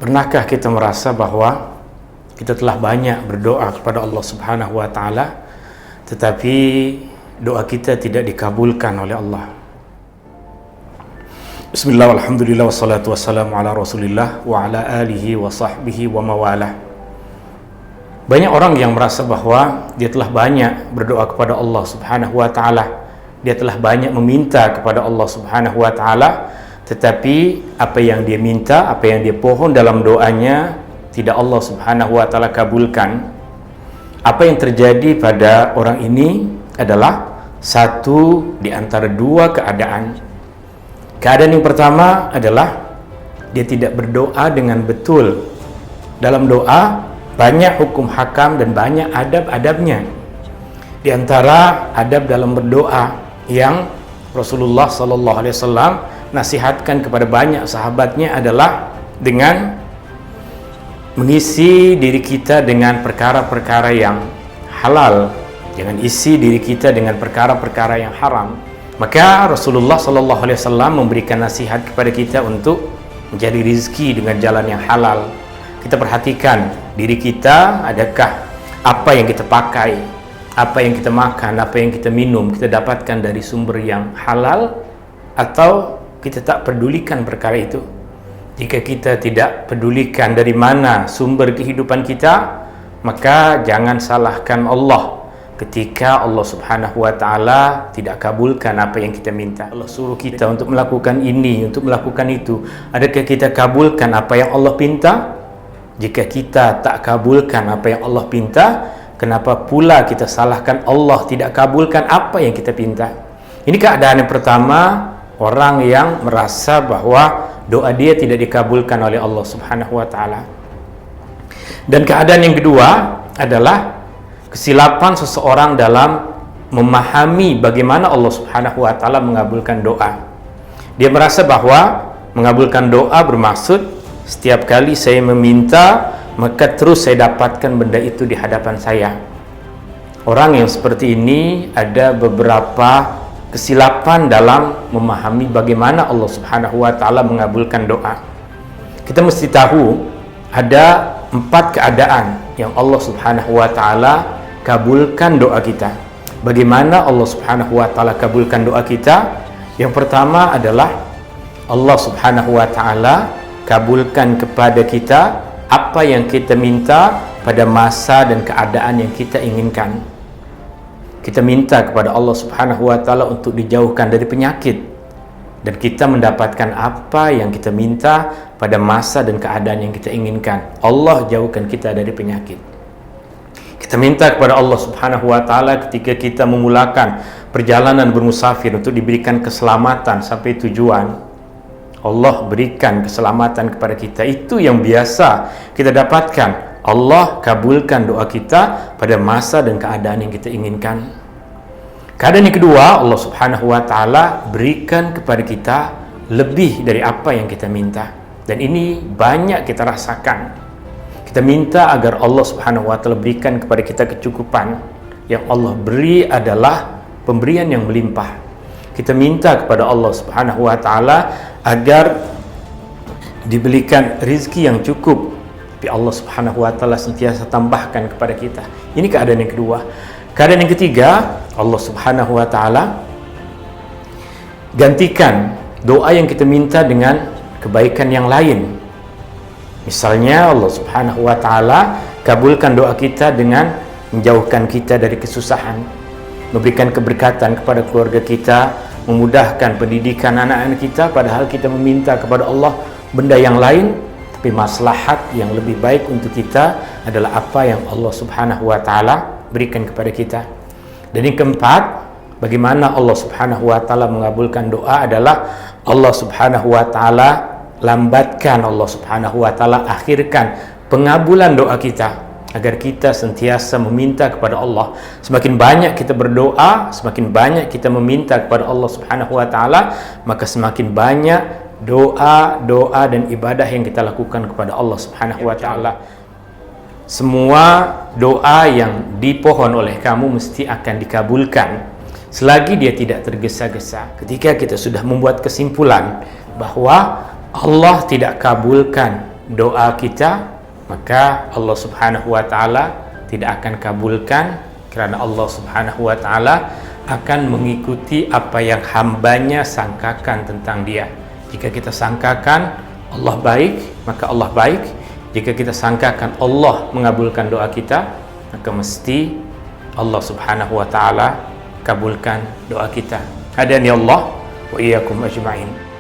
Pernahkah kita merasa bahwa kita telah banyak berdoa kepada Allah Subhanahu wa taala, tetapi doa kita tidak dikabulkan oleh Allah? Bismillah, alhamdulillah, wassalatu wassalamu ala Rasulillah wa ala alihi wa sahbihi wa mawalah. Banyak orang yang merasa bahwa dia telah banyak berdoa kepada Allah Subhanahu wa taala. Dia telah banyak meminta kepada Allah Subhanahu wa taala, tetapi apa yang dia minta, apa yang dia pohon dalam doanya tidak Allah Subhanahu wa taala kabulkan. Apa yang terjadi pada orang ini adalah satu di antara dua keadaan. Keadaan yang pertama adalah dia tidak berdoa dengan betul. Dalam doa banyak hukum hakam dan banyak adab-adabnya. Di antara adab dalam berdoa yang Rasulullah sallallahu alaihi wasallam nasihatkan kepada banyak sahabatnya adalah dengan mengisi diri kita dengan perkara-perkara yang halal, jangan isi diri kita dengan perkara-perkara yang haram. Maka Rasulullah sallallahu alaihi wasallam memberikan nasihat kepada kita untuk mencari rezeki dengan jalan yang halal. Kita perhatikan diri kita, adakah apa yang kita pakai, apa yang kita makan, apa yang kita minum kita dapatkan dari sumber yang halal, atau kita tak pedulikan perkara itu. Jika kita tidak pedulikan dari mana sumber kehidupan kita, maka jangan salahkan Allah ketika Allah Subhanahu wa taala tidak kabulkan apa yang kita minta. Allah suruh kita untuk melakukan ini, untuk melakukan itu. Adakah kita kabulkan apa yang Allah pinta? Jika kita tak kabulkan apa yang Allah pinta, kenapa pula kita salahkan Allah tidak kabulkan apa yang kita pinta? Ini keadaan yang pertama, orang yang merasa bahwa doa dia tidak dikabulkan oleh Allah Subhanahu wa taala. Dan keadaan yang kedua adalah kesilapan seseorang dalam memahami bagaimana Allah Subhanahu wa taala mengabulkan doa. Dia merasa bahwa mengabulkan doa bermaksud setiap kali saya meminta, maka terus saya dapatkan benda itu di hadapan saya. Orang yang seperti ini ada beberapa kesilapan dalam memahami bagaimana Allah Subhanahu wa taala mengabulkan doa. Kita mesti tahu ada 4 keadaan yang Allah Subhanahu wa taala kabulkan doa kita. Bagaimana Allah Subhanahu wa taala kabulkan doa kita? Yang pertama adalah Allah Subhanahu wa taala kabulkan kepada kita apa yang kita minta pada masa dan keadaan yang kita inginkan. Kita minta kepada Allah Subhanahu wa taala untuk dijauhkan dari penyakit, dan kita mendapatkan apa yang kita minta pada masa dan keadaan yang kita inginkan. Allah jauhkan kita dari penyakit. Kita minta kepada Allah Subhanahu wa taala ketika kita memulakan perjalanan bermusafir untuk diberikan keselamatan sampai tujuan. Allah berikan keselamatan kepada kita. Itu yang biasa kita dapatkan. Allah kabulkan doa kita pada masa dan keadaan yang kita inginkan. Keadaan yang kedua, Allah Subhanahu wa taala berikan kepada kita lebih dari apa yang kita minta. Dan ini banyak kita rasakan. Kita minta agar Allah Subhanahu wa taala berikan kepada kita kecukupan. Yang Allah beri adalah pemberian yang melimpah. Kita minta kepada Allah Subhanahu wa taala agar diberikan rezeki yang cukup, tapi Allah Subhanahu wa taala sentiasa tambahkan kepada kita. Ini keadaan yang kedua. Keadaan yang ketiga, Allah Subhanahu wa taala gantikan doa yang kita minta dengan kebaikan yang lain. Misalnya Allah Subhanahu wa taala kabulkan doa kita dengan menjauhkan kita dari kesusahan, memberikan keberkatan kepada keluarga kita, memudahkan pendidikan anak-anak kita, padahal kita meminta kepada Allah benda yang lain, tapi maslahat yang lebih baik untuk kita adalah apa yang Allah Subhanahu wa taala berikan kepada kita. Dan yang keempat, bagaimana Allah Subhanahu wa taala mengabulkan doa adalah Allah Subhanahu wa taala lambatkan, Allah Subhanahu wa taala akhirkan pengabulan doa kita, agar kita sentiasa meminta kepada Allah. Semakin banyak kita berdoa, semakin banyak kita meminta kepada Allah Subhanahu wa taala, maka semakin banyak doa dan ibadah yang kita lakukan kepada Allah Subhanahu wa taala. Semua doa yang dipohon oleh kamu mesti akan dikabulkan selagi dia tidak tergesa-gesa. Ketika kita sudah membuat kesimpulan bahwa Allah tidak kabulkan doa kita, maka Allah Subhanahu wa taala tidak akan kabulkan, kerana Allah Subhanahu wa taala akan mengikuti apa yang hambanya sangkakan tentang dia. Jika kita sangkakan Allah baik, maka Allah baik. Jika kita sangkakan Allah mengabulkan doa kita, maka mesti Allah Subhanahu wa taala kabulkan doa kita. Hadani Allah wa iyyakum ajma'in.